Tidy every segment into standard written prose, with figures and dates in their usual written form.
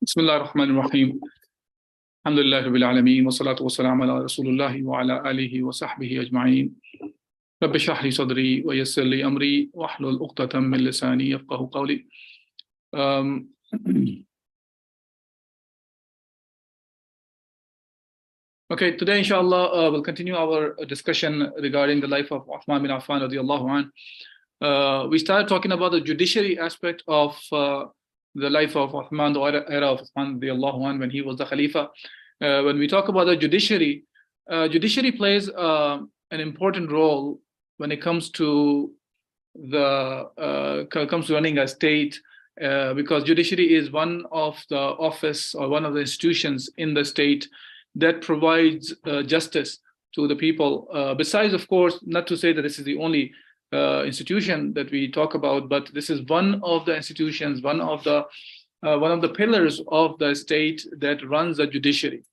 بسم الله الرحمن الرحيم الحمد لله رب العالمين والصلاة والسلام على رسول الله وعلى آله وصحبه أجمعين رب اشرح لي صدري ويسر لي أمري واحلل عقدة من لساني يفقهوا قولي. Okay, today inshallah we'll continue our discussion regarding the life of Uthman bin Affan radiallahu anh. We started talking about the judiciary aspect of the life of Uthman, the era of Uthman radiallahu anh, when he was the Khalifa. When we talk about the judiciary, judiciary plays an important role when it comes to running a state, because judiciary is one of the office or one of the institutions in the state that provides justice to the people. Besides, of course, not to say that this is the only institution that we talk about, but this is one of the institutions, one of the pillars of the state that runs the judiciary.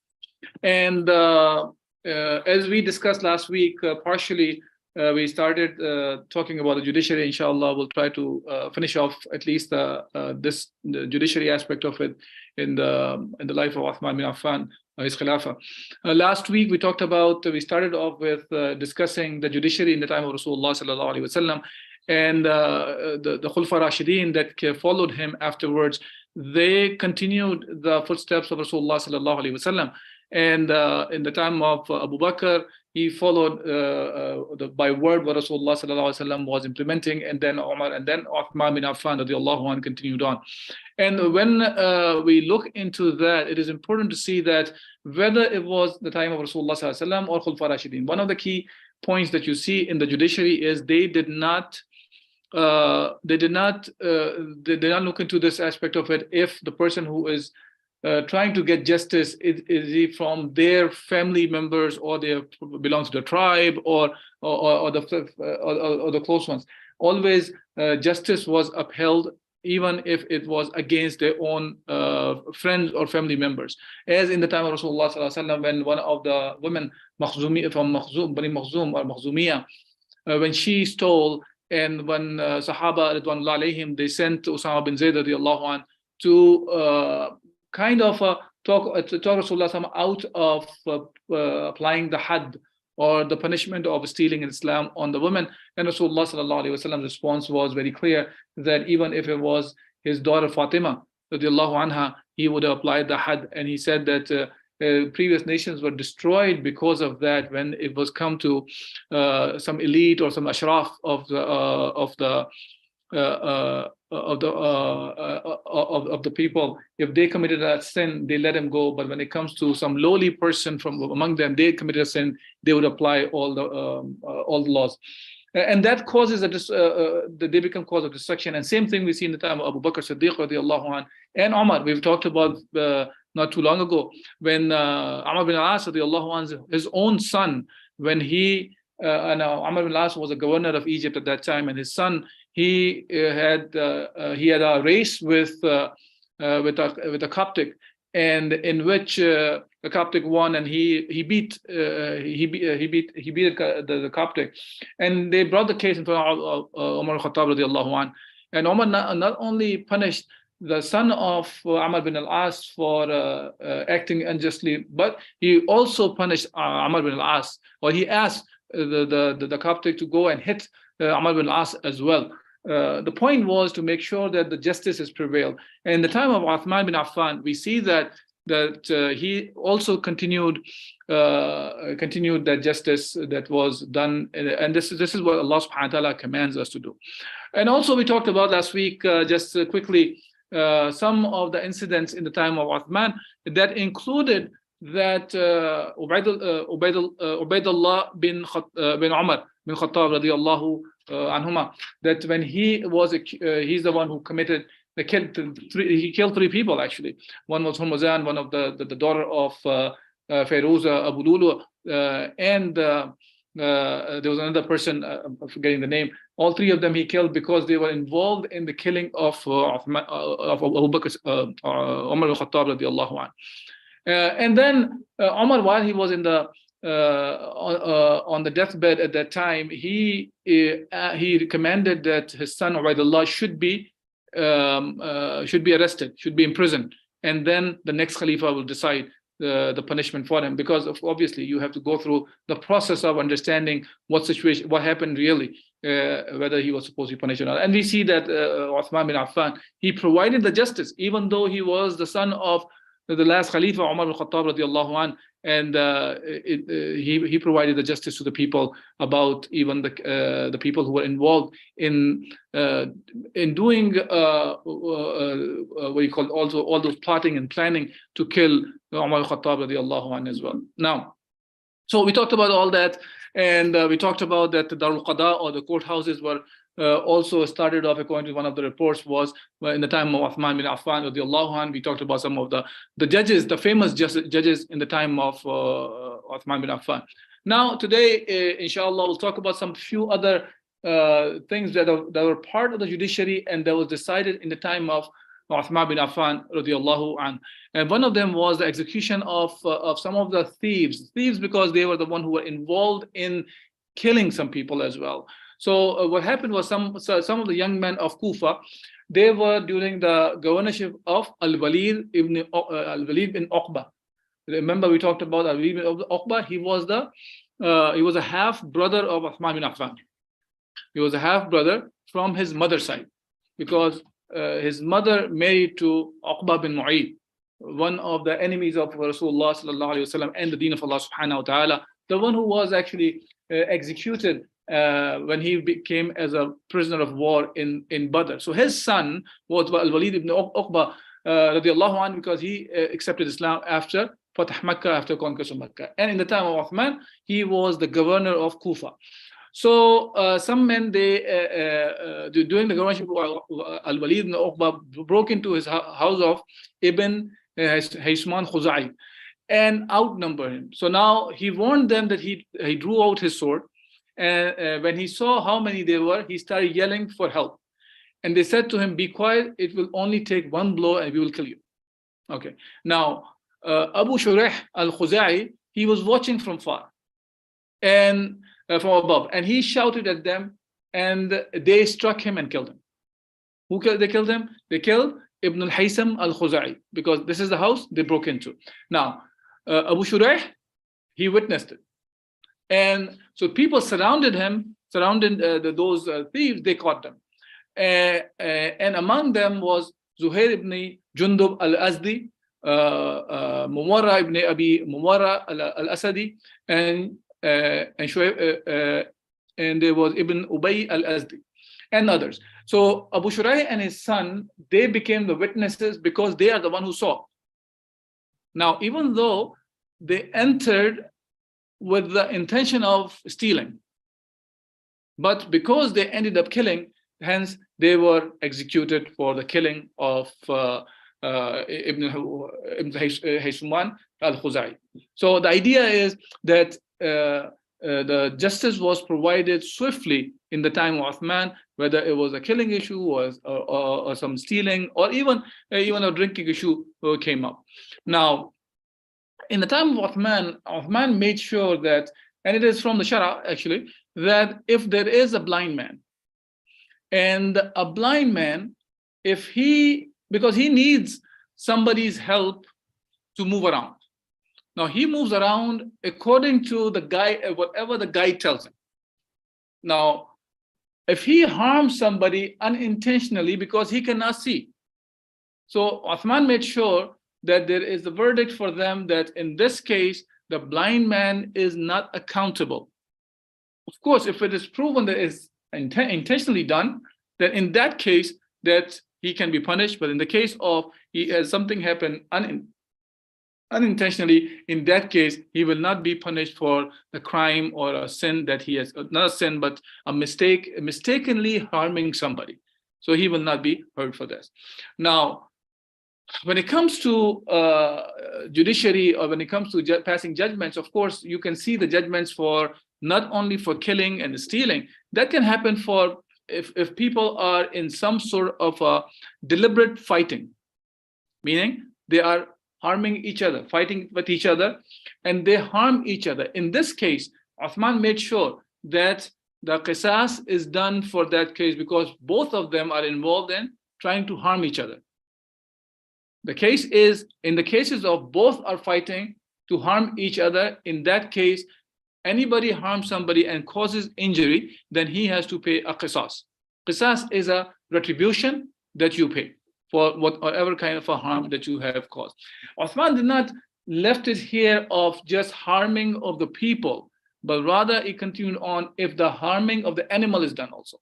And as we discussed last week, partially we started talking about the judiciary. Inshallah, we'll try to finish off at least the judiciary aspect of it in the life of Uthman bin Affan, his Khilafah. Last week we started off with discussing the judiciary in the time of Rasulullah sallallahu alaihi wasallam, and the Khulafa Rashidin that followed him afterwards. They continued the footsteps of Rasulullah sallallahu alaihi wasallam. And in the time of Abu Bakr, he followed by word what Rasulullah sallallahu alaihi wasallam was implementing, and then Umar, and then Uthman bin Affan radiallahu anh continued on. And when we look into that, it is important to see that whether it was the time of Rasulullah sallallahu alaihi wasallam or Khulafa Rashidin, one of the key points that you see in the judiciary is they did not look into this aspect of it. If the person who is trying to get justice, is he from their family members, or they belong to the tribe, or the close ones. Always justice was upheld, even if it was against their own friends or family members. As in the time of Rasulullah sallallahu alaihi wasallam, when one of the women from Bani Makhzum or Makhzumiyah, when she stole, and when Sahaba ridwanullah alayhim, they sent Usama bin Zayd radiallahu anh to kind of talk Rasulullah out of applying the had, or the punishment of stealing in Islam, on the woman. And Rasulullah sallallahu alaihi wasallam's response was very clear, that even if it was his daughter Fatima radiallahu anha, he would have applied the had. And he said that previous nations were destroyed because of that, when it was come to some elite or some ashraf of the people. If they committed a sin, they let him go. But when it comes to some lowly person from among them, they committed a sin, they would apply all the laws. And that causes they become cause of destruction. And same thing we see in the time of Abu Bakr Siddiq radiallahu anh, and Umar. We've talked about not too long ago, when Amr bin al-As radiallahu anh, his own son, when Amr bin al-As was a governor of Egypt at that time, and his son, he had a race with a Coptic, and in which the Coptic won, and he beat the Coptic, and they brought the case in front of Umar al-Khattab radiallahu anh. And Umar not only punished the son of Amr bin al-As for acting unjustly, but he also punished Amr bin al-As, or he asked the Coptic to go and hit Amr bin al-As as well. The point was to make sure that the justice is prevailed. And in the time of Uthman bin Affan, we see that he also continued that justice that was done, and this is what Allah subhanahu wa ta'ala commands us to do. And also we talked about last week, just quickly, some of the incidents in the time of Uthman that included that Ubaidullah bin Umar bin Khattab radiallahu anhuma, that when he's the one who he killed three people actually. One was Hormuzan, one of the daughter of Fayruza Abu Lulu, and there was another person, I'm forgetting the name. All three of them he killed because they were involved in the killing of Abu Bakr, Umar al-Khattab radiallahu anh. And then Umar, while he was in the on the deathbed at that time, he recommended that his son Ubaidullah should be arrested, should be imprisoned, and then the next Khalifa will decide the punishment for him, because obviously you have to go through the process of understanding what situation, what happened really, whether he was supposed to be punished or not. And we see that Uthman bin Affan, he provided the justice, even though he was the son of the last Khalifa, Umar bin Khattab radiallahu an, and he provided the justice to the people about even the people who were involved in doing what you call also all those plotting and planning to kill Umar bin Khattab radiallahu an as well. Now, so we talked about all that, and we talked about that the Darul Qada, or the courthouses, were also started off, according to one of the reports, was in the time of Uthman bin Affan radiallahu anh. We talked about some of the judges, the famous judges in the time of Uthman bin Affan. Now today, inshallah, we'll talk about some few other things that were part of the judiciary and that was decided in the time of Uthman bin Affan radiallahu anh. And one of them was the execution of some of the thieves because they were the one who were involved in killing some people as well. So what happened was some of the young men of Kufa, they were during the governorship of Al-Walid ibn Uqba. Remember we talked about Al-Walid ibn Uqba. He was a half brother of Uthman bin Affan. He was a half brother from his mother's side, because his mother married to Uqba bin Mu'ayt, one of the enemies of Rasulullah sallallahu alaihi wasallam and the deen of Allah subhanahu wa ta'ala, the one who was actually executed when he became as a prisoner of war in Badr. So his son was Al-Walid ibn Uqba radiallahu anh, because he accepted Islam after Fatah Makkah, after conquest of Makkah. And in the time of Uthman, he was the governor of Kufa. So some men, during the governorship of Al-Walid ibn Uqba, broke into his house of Ibn Haysman Khuzai and outnumbered him. So now he warned them that he drew out his sword. And when he saw how many they were, he started yelling for help. And they said to him, "Be quiet, it will only take one blow and we will kill you." Okay. Now, Abu Shurayh al-Khuzai, he was watching from far and from above, and he shouted at them, and they struck him and killed him. They killed him? They killed Ibn al-Haysam al-Khuzai, because this is the house they broke into. Now, Abu Shurayh, he witnessed it. And so people surrounded him, those thieves, they caught them. And among them was Zuhair ibn Jundub al-Azdi, Muwarra ibn Abi Muwarra al-Asadi, and there was Ibn Ubay al-Azdi, and others. So Abu Shurayh and his son, they became the witnesses because they are the one who saw. Now, even though they entered with the intention of stealing, but because they ended up killing, hence they were executed for the killing of Ibn Haysman al-Khuzai. So the idea is that the justice was provided swiftly in the time of Uthman, whether it was a killing issue or some stealing, or even a drinking issue came up. Now, in the time of Uthman made sure that, and it is from the Shara actually, that if there is a blind man, and a blind man, because he needs somebody's help to move around. Now he moves around according to the guide, whatever the guide tells him. Now, if he harms somebody unintentionally because he cannot see, so Uthman made sure that there is a verdict for them that in this case, the blind man is not accountable. Of course, if it is proven that it's intentionally done, then in that case, that he can be punished. But in the case of he has something happen unintentionally, in that case, he will not be punished for the crime or a sin that he has, not a sin, but a mistake, mistakenly harming somebody. So he will not be hurt for this. Now, when it comes to judiciary, or when it comes to passing judgments, of course, you can see the judgments for not only for killing and stealing. That can happen for if people are in some sort of a deliberate fighting, meaning they are harming each other, fighting with each other, and they harm each other. In this case, Uthman made sure that the qisas is done for that case, because both of them are involved in trying to harm each other. The case is, in the cases of both are fighting to harm each other, in that case, anybody harms somebody and causes injury, then he has to pay a qisas. Qisas is a retribution that you pay for whatever kind of a harm that you have caused. Uthman did not left it here of just harming of the people, but rather he continued on if the harming of the animal is done also.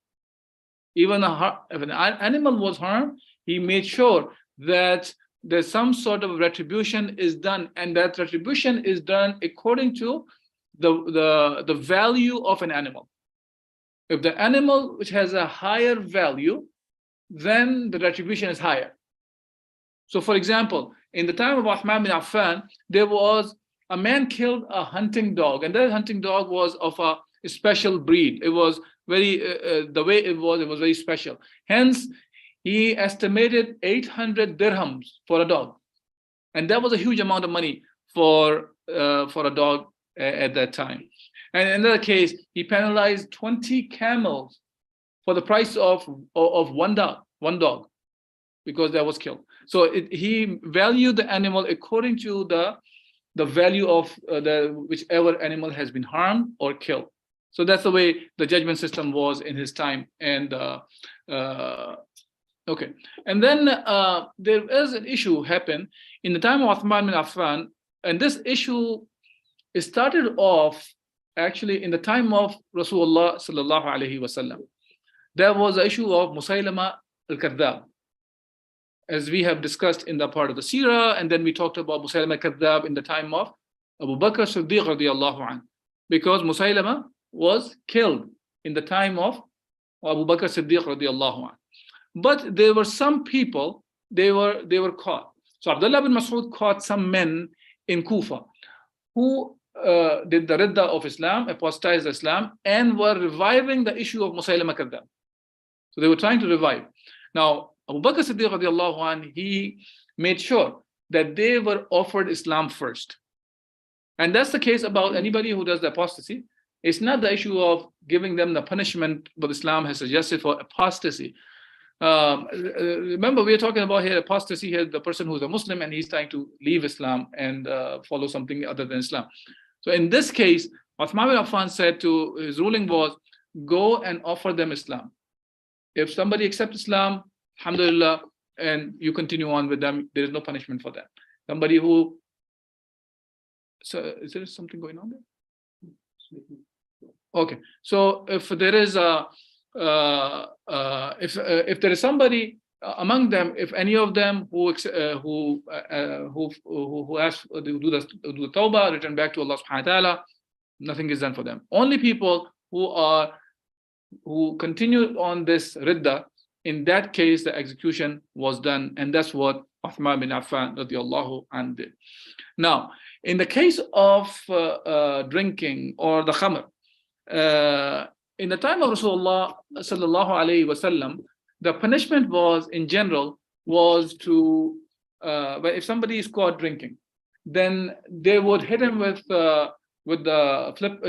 Even if an animal was harmed, he made sure that there's some sort of retribution is done, and that retribution is done according to the value of an animal. If the animal which has a higher value, then the retribution is higher. So for example, in the time of Uthman bin Affan, there was a man killed a hunting dog, and that hunting dog was of a special breed. It was very, the way it was very special. Hence, he estimated 800 dirhams for a dog. And that was a huge amount of money for a dog at that time. And in another case, he penalized 20 camels for the price of one dog, because that was killed. So he valued the animal according to the value of whichever animal has been harmed or killed. So that's the way the judgment system was in his time. And okay, and then there is an issue happened in the time of Uthman bin Affan, and this issue started off actually in the time of Rasulullah sallallahu alaihi wasallam. There was the issue of Musaylama al-Kadhdhab, as we have discussed in the part of the Sirah, and then we talked about Musaylama al-Kadhdhab in the time of Abu Bakr Siddiq radiallahu anhu, because Musaylama was killed in the time of Abu Bakr Siddiq radiallahu anhu. But there were some people, they were caught. So Abdullah bin Mas'ud caught some men in Kufa who did the ridda of Islam, apostatized Islam, and were reviving the issue of Musaylama al-Kadhdhab. So they were trying to revive. Now, Abu Bakr Siddiq radiallahu anhu, he made sure that they were offered Islam first. And that's the case about anybody who does the apostasy. It's not the issue of giving them the punishment what Islam has suggested for apostasy. Remember, we are talking about here apostasy here, the person who's a Muslim and he's trying to leave Islam and follow something other than Islam. So in this case, Uthman bin Affan said to his ruling was, go and offer them Islam. If somebody accepts Islam, alhamdulillah, and you continue on with them, there is no punishment for that. Somebody who, so is there something going on there? Okay, so if there is a if there is somebody among them, if any of them who has to do the tawbah, return back to Allah subhanahu wa ta'ala, nothing is done for them. Only people who continue on this ridda, in that case the execution was done, and that's what Uthman bin Affan radiallahu anhu did. Now, in the case of drinking or the khamr, in the time of Rasulullah sallallahu alaihi wasallam, the punishment was in general was to if somebody is caught drinking, then they would hit him with the flip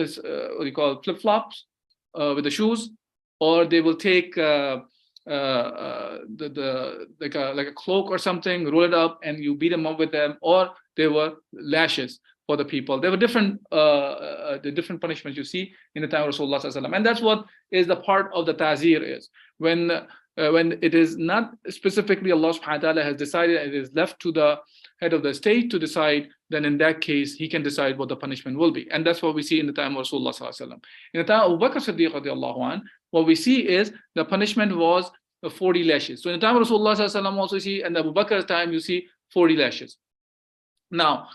flops with the shoes, or they will take like a cloak or something, roll it up, and you beat them up with them, or there were lashes for the people. There were different the different punishments you see in the time of Rasulullah sallallahu alaihi wasallam, and that's what is the part of the ta'zir is when it is not specifically Allah subhanahu wa ta'ala has decided, it is left to the head of the state to decide, then in that case he can decide what the punishment will be. And that's what we see in the time of Rasulullah sallallahu alaihi wasallam. In the time of Abu Bakr Siddiq radiallahu anhu, what we see is the punishment was 40 lashes. So in the time of Rasulullah sallallahu alaihi wasallam also you see, and Abu Bakr's time you see 40 lashes. Now,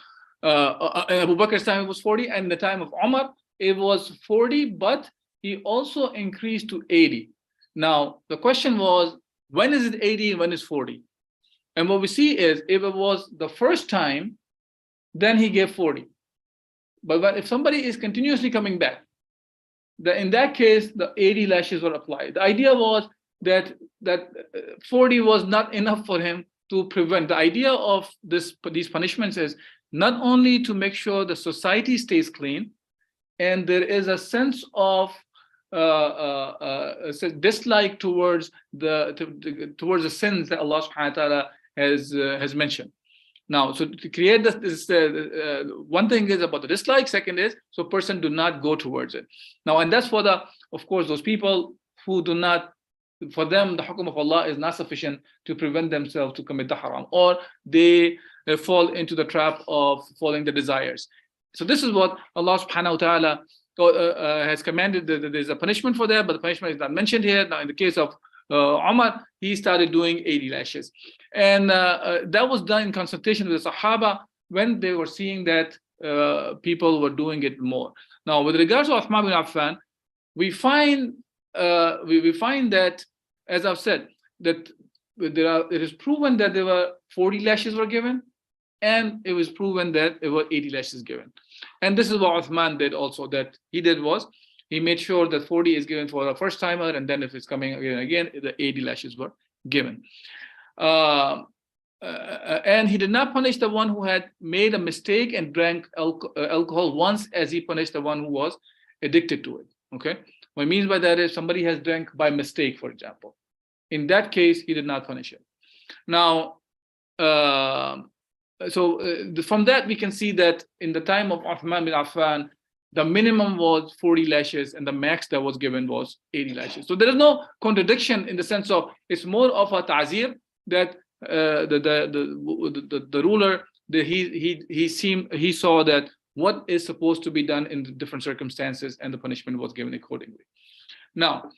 Abu Bakr's time it was 40, and in the time of Umar it was 40, but he also increased to 80. Now the question was, when is it 80 and when is 40? And what we see is, if it was the first time, then he gave 40. But if somebody is continuously coming back, in that case the 80 lashes were applied. The idea was that 40 was not enough for him to prevent. The idea of these punishments is not only to make sure the society stays clean, and there is a sense of dislike towards the sins that Allah subhanahu wa ta'ala has mentioned. Now, so to create this one thing is about the dislike. Second is so person do not go towards it. Now, and that's for the, of course, those people who do not, for them the hukum of Allah is not sufficient to prevent themselves to commit the haram, or they fall into the trap of following the desires. So this is what Allah subhanahu wa ta'ala has commanded. There's a punishment for that, but the punishment is not mentioned here. Now, in the case of Umar, he started doing 80 lashes. And that was done in consultation with the Sahaba when they were seeing that people were doing it more. Now, with regards to Uthman bin Affan, we find that, as I've said, that it is proven that there were 40 lashes were given, and it was proven that there were 80 lashes given. And this is what Uthman did also, that he did was, he made sure that 40 is given for a first timer, and then if it's coming again, the 80 lashes were given. And he did not punish the one who had made a mistake and drank alcohol once, as he punished the one who was addicted to it. Okay, what it means by that is somebody has drank by mistake, for example. In that case, he did not punish it. Now, from that we can see that in the time of Uthman bin Affan, the minimum was 40 lashes and the max that was given was 80 lashes. So there is no contradiction in the sense of, it's more of a ta'zir that the ruler, he saw that what is supposed to be done in the different circumstances, and the punishment was given accordingly. Now,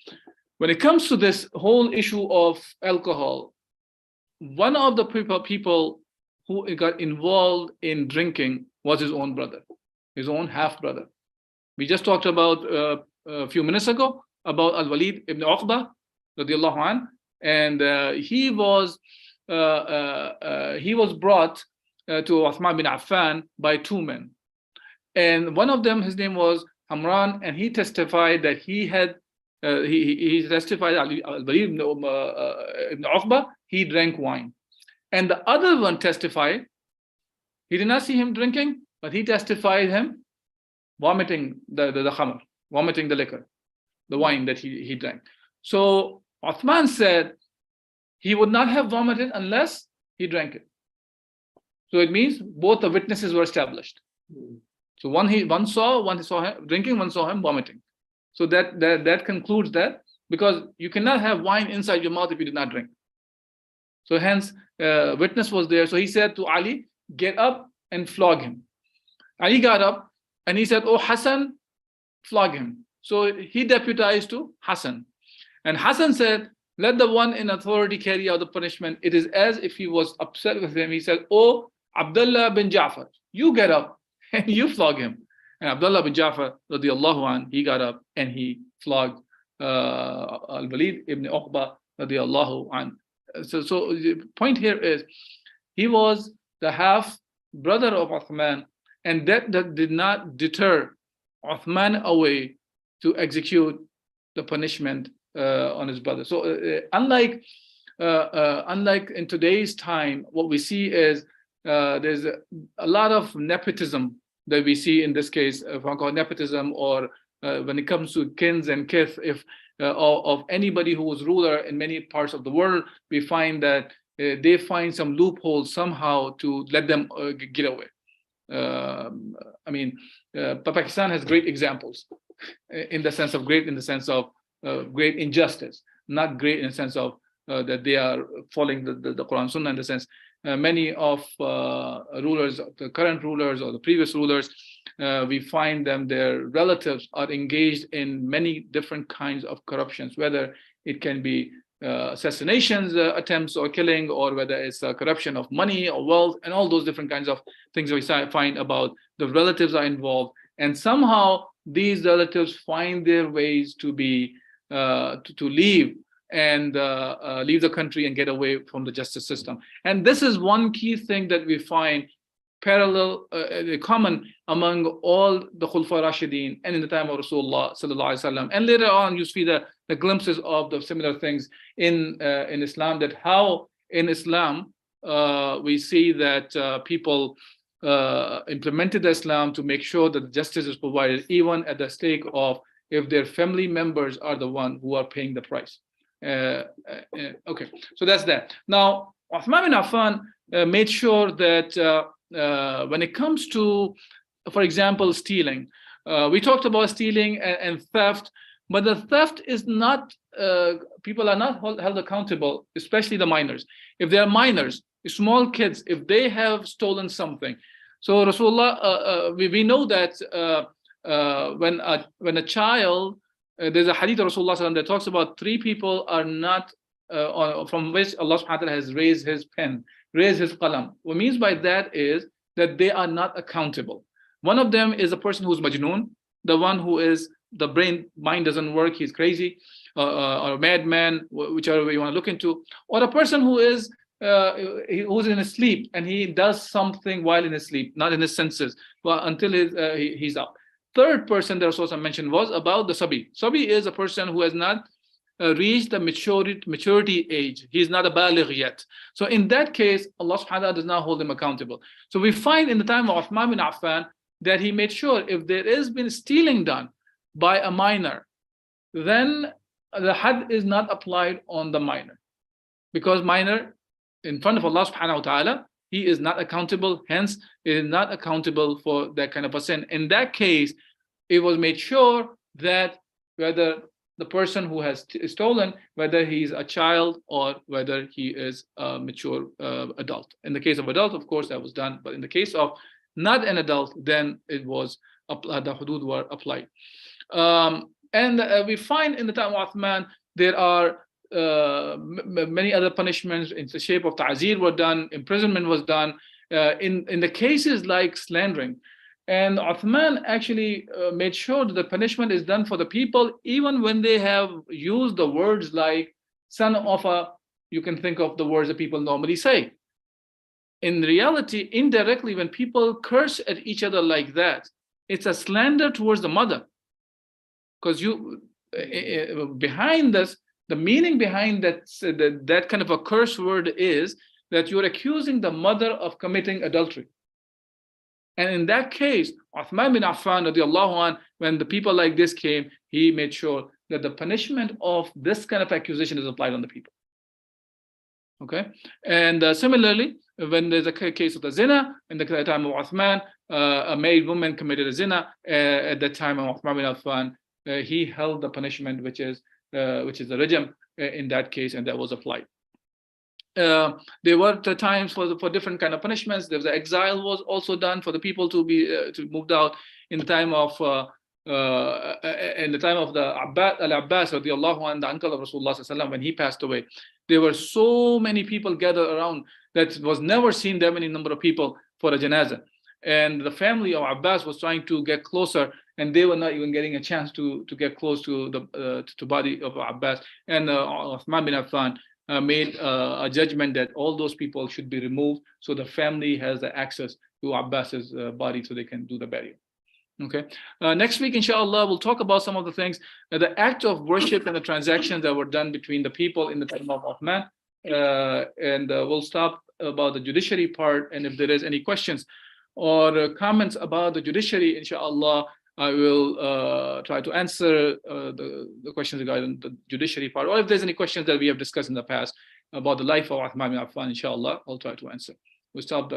when it comes to this whole issue of alcohol, one of the people who got involved in drinking was his own brother, his own half brother. We just talked about a few minutes ago about Al-Walid ibn Uqba radiallahu anh, and he was brought to Uthman bin Affan by two men, and one of them, his name was Hamran, and he testified that he had he testified Al-Walid ibn Uqba, he drank wine, and the other one testified he did not see him drinking, but he testified him vomiting the khamr, vomiting the liquor, the wine that he drank. So Uthman said he would not have vomited unless he drank it. So it means both the witnesses were established. So one saw him drinking, one saw him vomiting. So that concludes that, because you cannot have wine inside your mouth if you did not drink. So hence, witness was there. So he said to Ali, get up and flog him. Ali got up and he said, oh Hassan, flog him. So he deputized to Hassan. And Hassan said, let the one in authority carry out the punishment. It is as if he was upset with him. He said, oh Abdullah bin Ja'far, you get up and you flog him. And Abdullah bin Ja'far radiallahu anh, he got up and he flogged Al-Walid ibn Uqba radiallahu anh. So the point here is, he was the half brother of Uthman, and that did not deter Uthman away to execute the punishment on his brother. So unlike in today's time, what we see is there's a lot of nepotism that we see in this case, if I call it nepotism, or when it comes to kins and kith, if of anybody who was ruler in many parts of the world, we find that they find some loopholes somehow to let them get away. Pakistan has great examples in the sense of great injustice, not great in the sense of that they are following the Quran Sunnah, in the sense many of rulers, the current rulers or the previous rulers, we find them, their relatives are engaged in many different kinds of corruptions, whether it can be assassinations, attempts or killing, or whether it's corruption of money or wealth, and all those different kinds of things we find about the relatives are involved. And somehow these relatives find their ways to be to leave and leave the country and get away from the justice system. And this is one key thing that we find parallel, common among all the Khulfa Rashidin and in the time of Rasulullah sallallahu alaihi wasallam. And later on, you see the glimpses of the similar things in Islam, that how in Islam we see that people implemented Islam to make sure that justice is provided, even at the stake of if their family members are the one who are paying the price. Okay, so that's that. Now, Uthman bin Affan made sure that when it comes to, for example, stealing, we talked about stealing and theft, but the theft is not, people are not held accountable, especially the minors. If they are minors, small kids, if they have stolen something. So Rasulullah, we know that when a child, there's a hadith of Rasulullah that talks about 3 people are not, from which Allah subhanahu wa ta'ala has raised his pen, raised his qalam. What means by that is that they are not accountable. One of them is a person who's majnoon, the one who is, the mind doesn't work, he's crazy, or a madman, whichever way you want to look into, or a person who is who's in his sleep and he does something while in his sleep, not in his senses, but until he's up. Third person that Rasulullah mentioned was about the sabi. Sabi is a person who has not reached the maturity age. He's not a baligh yet. So in that case, Allah subhanahu wa ta'ala does not hold him accountable. So we find in the time of Uthman bin Affan that he made sure if there has been stealing done by a minor, then the had is not applied on the minor, because minor in front of Allah subhanahu wa ta'ala, he is not accountable, hence is not accountable for that kind of a sin. In that case, it was made sure that whether the person who has stolen, whether he's a child or whether he is a mature adult. In the case of adult, of course, that was done, but in the case of not an adult, then it was the hudud were applied. And we find in the time of Uthman, there are many other punishments in the shape of ta'zir were done, imprisonment was done, in the cases like slandering. And Uthman actually made sure that the punishment is done for the people, even when they have used the words like son of a, you can think of the words that people normally say. In reality, indirectly, when people curse at each other like that, it's a slander towards the mother. Because behind this, the meaning behind that kind of a curse word is that you're accusing the mother of committing adultery. And in that case, Uthman bin Affan, radiallahu anh, when the people like this came, he made sure that the punishment of this kind of accusation is applied on the people. Okay, and similarly, when there's a case of the zina, in the time of Uthman, a married woman committed a zina. At that time of Uthman bin Affan, he held the punishment, which is the rajam in that case, and that was applied. There were times for different kind of punishments. There was exile was also done for the people to be to moved out in the time of the Al-Abbas radiallahu anh, the uncle of Rasulullah sallallahu alaihi wasallam, when he passed away. There were so many people gathered around that was never seen that many number of people for a janazah. And the family of Abbas was trying to get closer, and they were not even getting a chance to get close to the body of Abbas. And Uthman bin Affan made a judgment that all those people should be removed, so the family has the access to Abbas's body, so they can do the burial. Okay. Next week, inshallah, we'll talk about some of the things, the act of worship and the transactions that were done between the people in the time of Uthman, and we'll stop about the judiciary part. And if there is any questions or comments about the judiciary, inshallah, I will try to answer the questions regarding the judiciary part, or if there's any questions that we have discussed in the past about the life of Uthman bin Affan, inshallah, I'll try to answer. We'll stop the